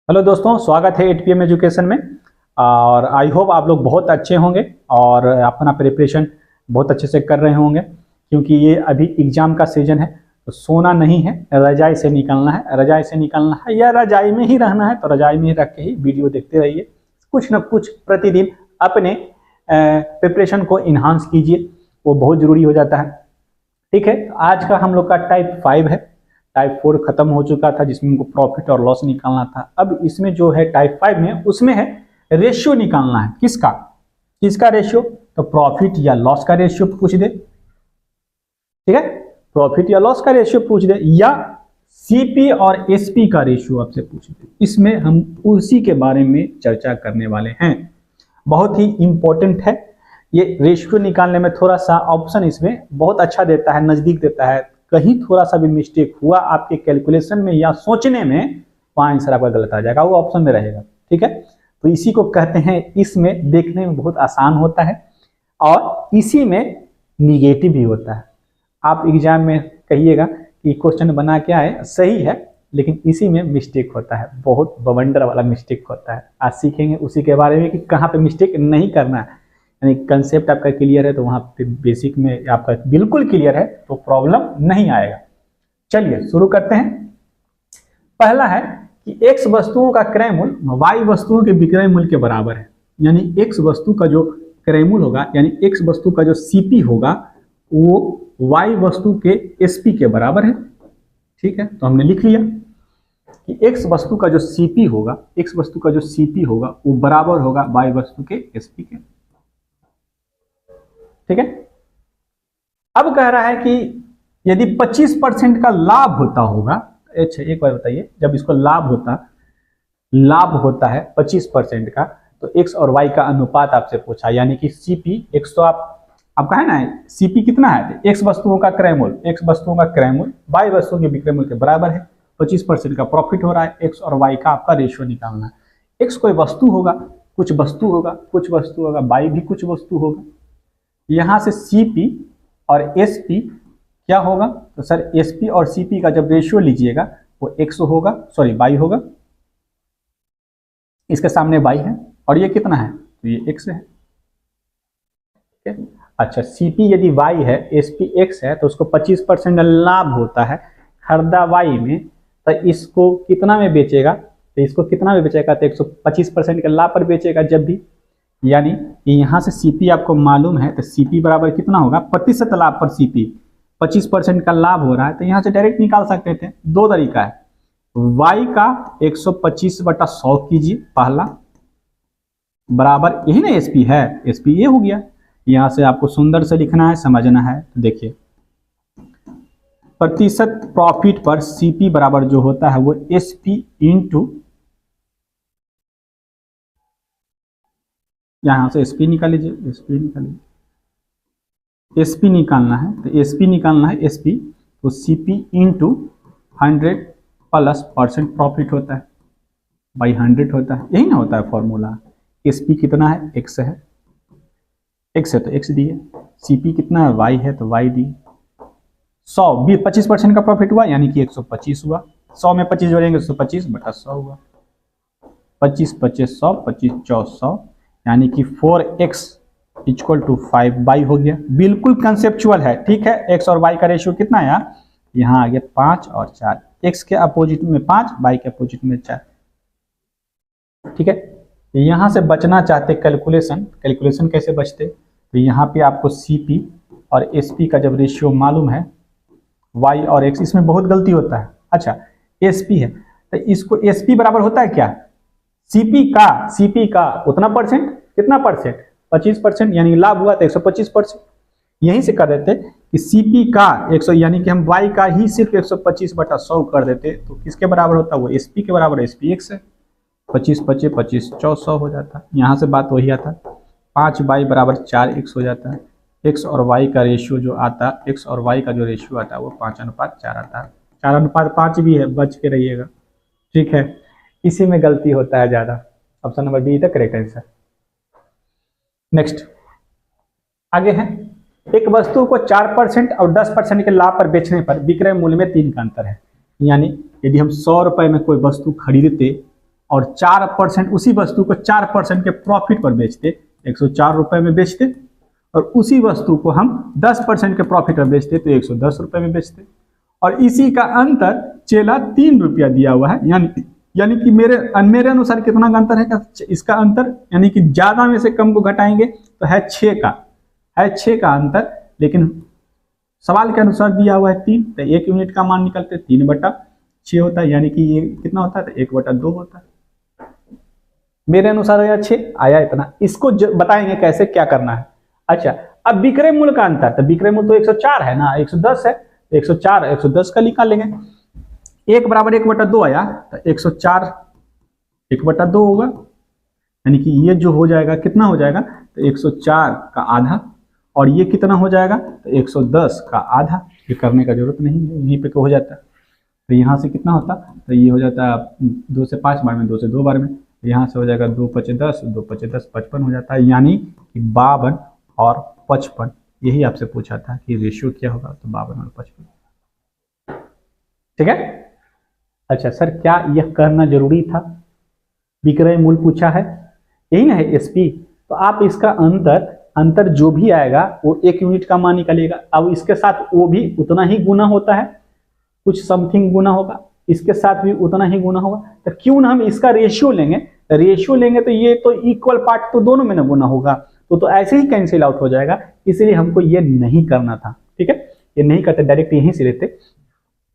Hello दोस्तों, स्वागत है 8PM एजुकेशन में। और आई होप आप लोग बहुत अच्छे होंगे और अपना प्रिपरेशन बहुत अच्छे से कर रहे होंगे, क्योंकि ये अभी एग्ज़ाम का सीजन है। तो सोना नहीं है, रजाई से निकलना है, रजाई से निकलना है या रजाई में ही रहना है। तो रजाई में ही रख के ही वीडियो देखते रहिए, कुछ ना कुछ प्रतिदिन अपने प्रिपरेशन को इन्हांस कीजिए, वो बहुत ज़रूरी हो जाता है। ठीक है, आज का हम लोग का टाइप 5 है। टाइप 4 खत्म हो चुका था, जिसमें उनको प्रॉफिट और लॉस निकालना था। अब इसमें जो है टाइप 5 में, उसमें है रेशियो निकालना है। किसका किसका रेशियो? तो प्रॉफिट या लॉस का रेशियो पूछ दे, ठीक है, प्रॉफिट या लॉस का रेशियो पूछ दे, या सीपी और एसपी का रेशियो आपसे पूछ दे। इसमें हम उसी के बारे में चर्चा करने वाले हैं। बहुत ही इंपॉर्टेंट है ये रेशियो निकालने में। थोड़ा सा ऑप्शन इसमें बहुत अच्छा देता है, नजदीक देता है। कहीं थोड़ा सा भी मिस्टेक हुआ आपके कैलकुलेशन में या सोचने में, वहां आंसर आपका गलत आ जाएगा, वो ऑप्शन में रहेगा। ठीक है, तो इसी को कहते हैं, इसमें देखने में बहुत आसान होता है और इसी में निगेटिव भी होता है। आप एग्जाम में कहिएगा कि क्वेश्चन बना क्या है, सही है, लेकिन इसी में मिस्टेक होता है, बहुत बवंडर वाला मिस्टेक होता है। आज सीखेंगे उसी के बारे में कि कहाँ पे मिस्टेक नहीं करना है। यानी कंसेप्ट आपका क्लियर है तो वहाँ पे बेसिक में आपका बिल्कुल क्लियर है, तो प्रॉब्लम नहीं आएगा। चलिए शुरू करते हैं। पहला है कि x वस्तुओं का क्रय मूल्य y वस्तुओं के विक्रय मूल्य के बराबर है। यानी x वस्तु का जो क्रय मूल्य होगा, यानी x वस्तु का जो CP होगा, वो y वस्तु के SP के बराबर है। ठीक है, तो हमने लिख लिया कि x वस्तु का जो CP होगा, x वस्तु का जो CP होगा वो बराबर होगा y वस्तु के SP के। ठीक है, अब कह रहा है कि यदि 25% का लाभ होता होगा। अच्छा, एक बार बताइए, जब इसको लाभ होता है 25% का, तो x और y का अनुपात आपसे पूछा, यानी कि CP x, तो आपका है ना, CP कितना है? x वस्तुओं का क्रय मूल्य, x वस्तुओं का क्रय मूल्य y वस्तुओं के विक्रय मूल्य के बराबर है। 25% का प्रॉफिट हो रहा है, x और y का आपका रेशियो निकालना है। x कोई वस्तु होगा, कुछ वस्तु होगा, y भी कुछ वस्तु होगा। यहां से CP और SP क्या होगा? तो सर SP और CP का जब रेशियो लीजिएगा वो x होगा, सॉरी y होगा। इसके सामने y है और ये कितना है? तो ये x है। ठीक है, अच्छा, CP यदि y है, SP x है, तो उसको 25% लाभ होता है खरीदा y में, तो इसको कितना में बेचेगा? तो इसको कितना में बेचेगा? तो 125% के लाभ पर बेचेगा जब भी। यानी यहाँ से CP आपको मालूम है, तो CP बराबर कितना होगा? प्रतिशत लाभ पर CP 25% का लाभ हो रहा है, तो यहाँ से डायरेक्ट निकाल सकते थे। दो तरीका है, y का 125/100 कीजिए पहला, बराबर यही ना SP है, SP ये हो गया। यहाँ से आपको सुंदर से लिखना है, समझना है। तो देखिए, प्रतिशत प्रॉफिट पर CP बराबर जो होता है वो SP इंटू, यहाँ से SP निकाल लीजिए, SP निकालना है, तो SP निकालना है, SP तो CP इंटू 100 प्लस % प्रॉफिट होता है, बाई 100 होता है, यही ना होता है फॉर्मूला। SP कितना है? x है, x है तो x दिए, CP कितना है? y है तो y दिए। 100 25% का प्रॉफिट हुआ, यानी कि 125 हुआ। 100 में 25 जोड़ेंगे 125/100 हुआ। 25 25 100, 25 400, यानी कि 4x = 5y हो गया। बिल्कुल कंसेप्चुअल है। ठीक है, x और y का रेशियो कितना है? यहाँ आ गया 5 और 4, x के अपोजिट में 5, y के अपोजिट में 4। ठीक है, यहाँ से बचना चाहते कैलकुलेशन कैसे बचते? तो यहाँ पे आपको CP और SP का जब रेशियो मालूम है, y और x, इसमें बहुत गलती होता है। अच्छा, SP है तो इसको SP बराबर होता है क्या? CP का उतना परसेंट, कितना परसेंट? 25%, यानी लाभ हुआ तो 125%। यहीं से कर देते कि CP का 100, यानी कि हम y का ही सिर्फ 125/100 कर देते, तो किसके बराबर होता है? वो SP के बराबर, SP x है। 25 25 25 400 हो जाता है। यहाँ से बात वही आता है, 5y बराबर 4x हो जाता है। x और y का रेशियो जो आता है, x और y का जो रेशियो आता है वो 5:4 आता है। 4:5 भी है, बच के रहिएगा। ठीक है, इसी में गलती होता है ज़्यादा। Option number be the correct answer. Next, आगे है, एक वस्तु को 4% और 10% के लाभ पर बेचने पर विक्रय मूल्य में 3 का अंतर है। यानी यदि हम 100 रुपए में कोई वस्तु खरीदते और 4% उसी वस्तु को 4% के प्रॉफिट पर बेचते, 104 रुपए में बेचते, और उसी वस्तु को हम 10% के प्रॉफिट पर बेचते तो 110 रुपए में बेचते। और इसी का अंतर चेला 3 रुपया दिया हुआ है, यानी कि मेरे अनुसार कितना का अंतर है इसका अंतर, यानी कि ज्यादा में से कम को घटाएंगे तो है 6 का अंतर, लेकिन सवाल के अनुसार दिया हुआ है 3, तो 1 यूनिट का मान निकलते 3/6 होता है, यानी कि ये कितना होता है तो 1/2 होता है। मेरे अनुसार आया 6, आया इतना। इसको बताएंगे कैसे क्या करना है। अच्छा, अब विक्रय मूल्य का अंतर, तो विक्रय मूल्य तो 104 है ना, 110 है, 104 110 का निकालेंगे। 1 बराबर 1/2 आया तो 104 1/2 होगा, यानी कि ये जो हो जाएगा कितना हो जाएगा तो 104 का आधा, और ये कितना हो जाएगा तो 110 का आधा। ये करने का जरूरत नहीं है, यहीं पे हो जाता है। तो यहाँ से कितना होता तो ये हो जाता है 2 से 5 बार में, 2 से 2 बार में, यहाँ से हो जाएगा 2 × 5 = 10, 2 × 5 = 10, 55 हो जाता है। यानी कि 52 और 55, यही आपसे पूछा था कि रेशियो क्या होगा, तो 52 और 55। ठीक है। अच्छा सर, क्या यह करना जरूरी था? विक्रय मूल्य पूछा है, यही ना है एसपी, तो आप इसका अंतर जो भी आएगा वो 1 यूनिट का मान निकलेगा। अब इसके साथ वो भी उतना ही गुना होता है, कुछ समथिंग गुना होगा, इसके साथ भी उतना ही गुना होगा, तो क्यों ना हम इसका रेशियो लेंगे, तो ये तो इक्वल पार्ट तो दोनों में ना गुना होगा, तो ऐसे ही कैंसिल आउट हो जाएगा, इसलिए हमको ये नहीं करना था। ठीक है, ये नहीं करते, डायरेक्ट यहीं से लेते,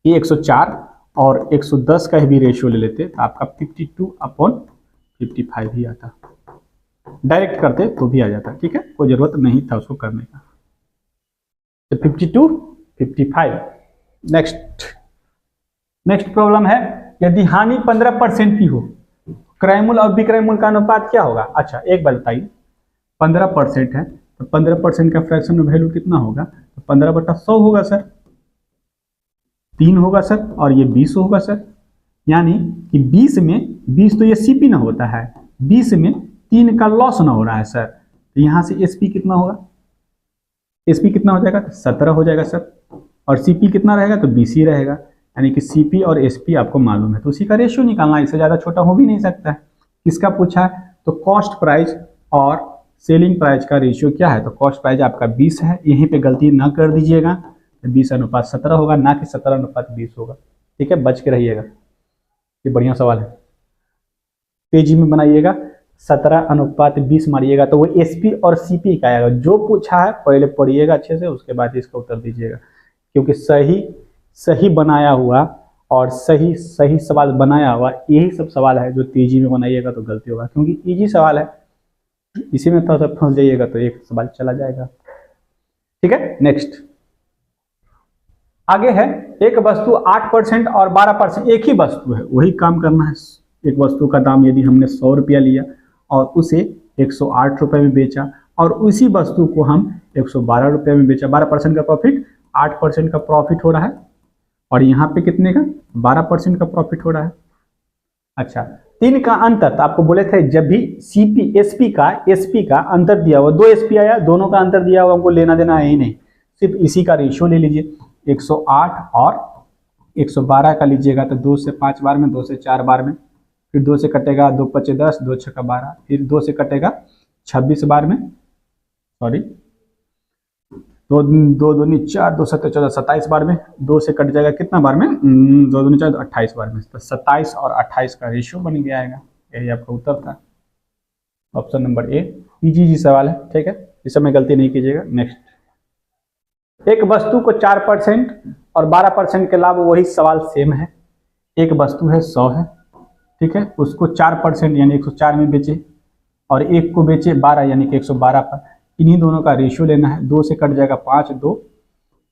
ये 104 और 110 का भी रेशियो ले लेते, तो आपका 52/55 ही आता, डायरेक्ट करते तो भी आ जाता। ठीक है, कोई जरूरत नहीं था उसको करने का। तो 52/55। नेक्स्ट प्रॉब्लम है, यदि हानि 15% की हो, क्रय मूल्य और विक्रय मूल्य का अनुपात क्या होगा? अच्छा, एक बार बताइए, 15% है तो 15% का फ्रैक्शन वैल्यू कितना होगा? तो 15/100 होगा सर, 3 होगा सर, और ये 20 होगा सर। यानी कि 20 तो ये सीपी ना होता है, 20 में 3 का लॉस ना हो रहा है सर, तो यहाँ से एसपी कितना होगा? एसपी कितना हो जाएगा? 17 हो जाएगा सर, और सीपी कितना रहेगा? तो 20 ही रहेगा। यानी कि सीपी और एसपी आपको मालूम है, तो उसी का रेशियो निकालना, इससे ज़्यादा छोटा हो भी नहीं सकता है। किसका पूछा है? तो कॉस्ट प्राइस और सेलिंग प्राइस का रेशियो क्या है? तो कॉस्ट प्राइस आपका 20 है, यहीं पे गलती ना कर दीजिएगा, 20/17 होगा, ना कि 17/20 होगा। ठीक है, बच के रहिएगा, ये बढ़िया सवाल है, तेजी में बनाइएगा। 17/20 मारिएगा तो वो एसपी और सीपी का आएगा। जो पूछा है पहले पढ़िएगा अच्छे से, उसके बाद इसका उत्तर दीजिएगा, क्योंकि सही बनाया हुआ और सही सवाल बनाया हुआ, यही सब सवाल है जो तेजी में बनाइएगा तो गलती होगा, क्योंकि इजी सवाल है, इसी में थोड़ा सा फंस जाइएगा तो एक सवाल चला जाएगा। ठीक है, नेक्स्ट आगे है, एक वस्तु 8% और 12%, एक ही वस्तु है, वही काम करना है। एक वस्तु का दाम यदि हमने 100 रुपया लिया और उसे 108 रुपये में बेचा, और उसी वस्तु को हम 112 रुपये में बेचा, 12% का प्रॉफिट, 8% का प्रॉफिट हो रहा है, और यहाँ पे कितने का? 12% का प्रॉफिट हो रहा है। अच्छा, 3 का अंतर, तो आपको बोले थे जब भी सीपी एसपी का अंतर दिया हुआ, 2 एसपी आया, दोनों का अंतर दिया हुआ, हमको लेना देना है ही नहीं, सिर्फ इसी का रेशियो ले लीजिए। 108 और 112 का लीजिएगा तो 2 से 5 बार में, 2 से 4 बार में, फिर 2 से कटेगा 2 × 5 = 10, 2 × 6 = 12, फिर 2 से कटेगा 26 बार में, सॉरी 2 2 2 4, 2 7 14, 27 बार में, 2 से कट जाएगा कितना बार में? 2 2 4 28 बार में, तो 27 और 28 का रेशियो बन गया आएगा। यही आपका उत्तर था, ऑप्शन नंबर ए। इजी सवाल है, ठीक है, इस समय गलती नहीं कीजिएगा। नेक्स्ट, एक वस्तु को 4% और 12% के लाभ, वही सवाल सेम है। एक वस्तु है 100 है, ठीक है, उसको 4% यानी 104 में बेचे, और एक को बेचे 12 यानी कि 112 पर। इन्हीं दोनों का रेशियो लेना है। 2 से कट जाएगा 5, 2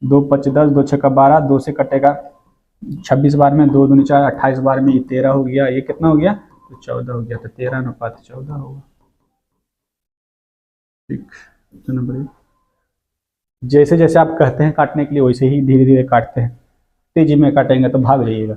2 × 5 = 10, 2 × 6 = 12, 2 से कटेगा 26 बार में, 2 2 4 28 बार में, ये 13 हो गया, ये कितना हो गया? तो 14 हो गया, तो 13/14 होगा। ठीक, तो नंबर, जैसे जैसे आप कहते हैं काटने के लिए, वैसे ही धीरे धीरे काटते हैं, तेजी में काटेंगे तो भाग जाइएगा।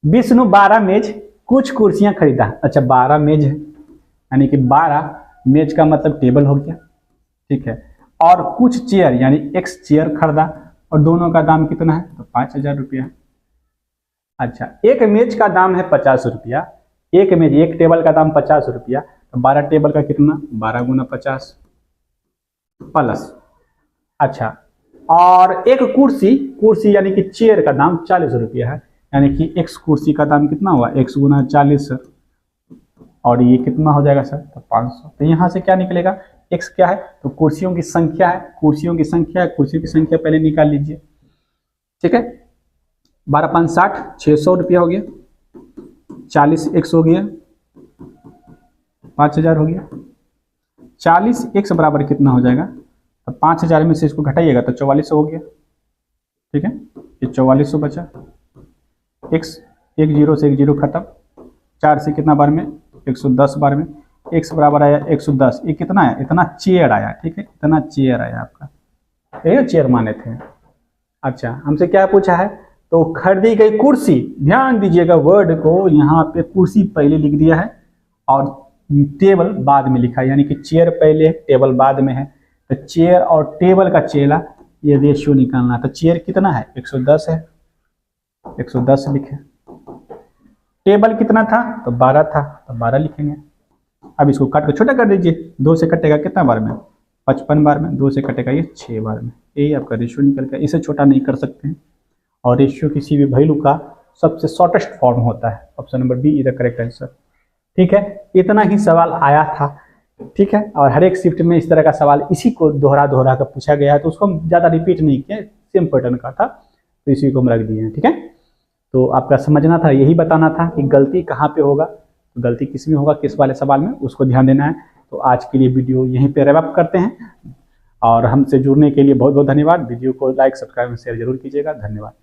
विष्णु 12 मेज कुछ कुर्सियां खरीदा। अच्छा, 12 मेज है, यानी कि 12 मेज का मतलब टेबल हो गया, ठीक है, और कुछ चेयर यानी एक्स चेयर खरीदा, और दोनों का दाम कितना है? तो 5000 रुपया। अच्छा, एक मेज का दाम है 50 रुपया, एक मेज, एक टेबल का दाम 50 रुपया, तो 12 टेबल का कितना, 12 गुना 50 प्लस, अच्छा, और एक कुर्सी, कुर्सी यानी कि चेयर का दाम 40 रुपया है, यानी कि x कुर्सी का दाम कितना हुआ, x गुना 40 सर, और ये कितना हो जाएगा सर, तो 500। तो यहाँ से क्या निकलेगा, x क्या है, तो कुर्सियों की संख्या है, कुर्सियों की संख्या है, कुर्सियों की संख्या पहले निकाल लीजिए, ठीक है। 12 5 60, 600 रुपया हो गया, 40 x हो गया, 5000 हो गया, 40 x बराबर कितना हो जाएगा, तो 5000 में से इसको घटाइएगा तो 4400 हो गया, ठीक है, ये 4400 बचा, x, एक जीरो से एक जीरो खत्म, 4 से कितना बार में, 110 बार में, x बराबर आया 110, ये कितना है, इतना चेयर आया, ठीक है, इतना चेयर आया आपका, ये चेयर माने थे। अच्छा, हमसे क्या पूछा है, तो खरीदी गई कुर्सी, ध्यान दीजिएगा वर्ड को, यहाँ पे कुर्सी पहले लिख दिया है और टेबल बाद में लिखा है, यानी कि चेयर पहले टेबल बाद में है, तो चेयर और टेबल का चेला ये रेशियो निकालना, तो चेयर कितना है, 110 है, 110 लिखे, टेबल कितना था, तो 12 था, तो 12 लिखेंगे। अब इसको काट के छोटा कर दीजिए, 2 से कटेगा कितना बार में, 55 बार में, 2 से कटेगा ये 6 बार में, यही आपका रेशियो निकल गया। इसे छोटा नहीं कर सकते हैं, और रेशियो किसी भी वैल्यू का सबसे शॉर्टेस्ट फॉर्म होता है। Option number B is the correct answer, ठीक है। इतना ही सवाल आया था, ठीक है, और हर एक शिफ्ट में इस तरह का सवाल इसी को दोहरा दोहरा कर पूछा गया है, तो उसको हम ज़्यादा रिपीट नहीं किया, सेम पैटर्न का था, तो इसी को हम रख दिए हैं, ठीक है। तो आपका समझना था, यही बताना था कि गलती कहाँ पे होगा, तो गलती किस में होगा, किस वाले सवाल में, उसको ध्यान देना है। तो आज के लिए वीडियो यहीं पे रैप अप करते हैं, और हमसे जुड़ने के लिए बहुत बहुत धन्यवाद। वीडियो को लाइक, सब्सक्राइब, शेयर जरूर कीजिएगा। धन्यवाद।